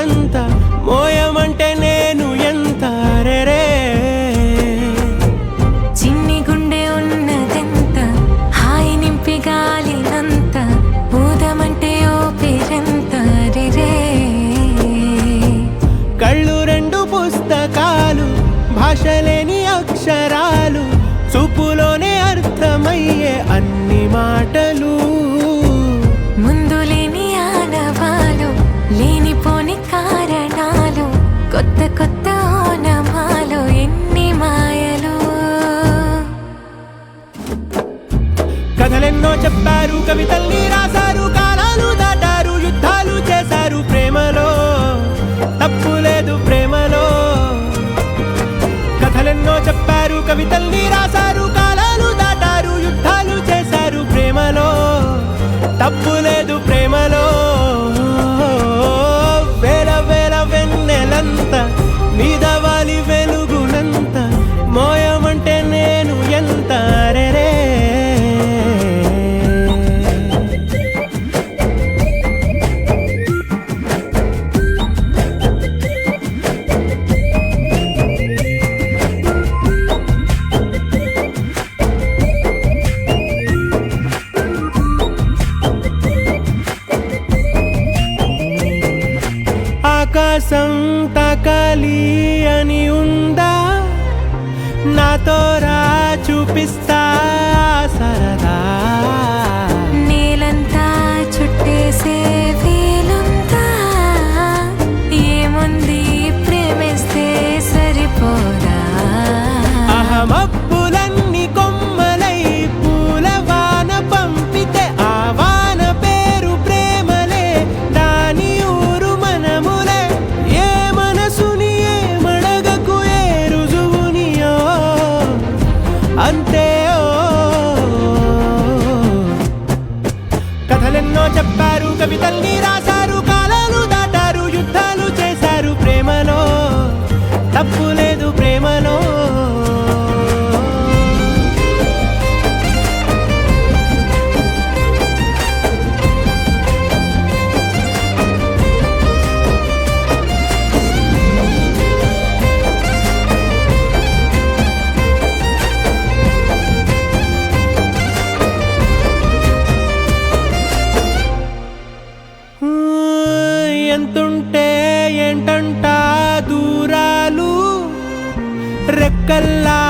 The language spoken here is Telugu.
వెలుగునంత మోయమంటే నేను ఎంత రే చిన్ని గుండె ఉన్నదెంత హాయి నింపి గాలినంత ఊదమంటే ఓపిరెంత రే కళ్ళు రెండు పుస్తకాలు భాషలేని అక్షరాలు చూపులోనే అర్థమయ్యే అన్ని మాటలు ముందు లేని ఆనవాలు లేనిపోని కారణాలు కొత్త కొత్త ఓనమాలు ఎన్ని మాయలు కథలెన్నో చెప్పారు కవితల్ని రాశారు కాలాలు దాటారు యుద్ధాలు చేశారు ప్రేమలో తప్పు లేదు ప్రేమలో కథలెన్నో చెప్పారు కవితల్ని రాశారు కాలాలు దాటారు యుద్ధాలు చేశారు ప్రేమలో తప్పు లేదు ప్రేమలో వేల వేల వెన్నెలంత మీద వాలి వెలుగునంత మోయమంటే నేను ఎంత రే ఆకాశం తాకాలి అని ఉందా నాతో రా చూపిస్తా సరదా నేలంతా చుట్టేసే వీలుందా ఏముంది ప్రేమిస్తే సరిపోదా అహమప్పులన్నీ కొమ్మలై పూల వాన పంపితే ఆ వాన పేరు ప్రేమలే దాని ఊరు మనములే ఏ మనసుని ఏ మడగకు ఏ రుజువునియో అంతే కథలెన్నో చెప్పారు కవితల్ని రాశారు కాలాలు దాటారు యుద్ధాలు చేశారు ప్రేమలో తప్పు లేదు ప్రేమలో ఎంతుంటే ఏంటంట దూరాలు రెక్కల్లా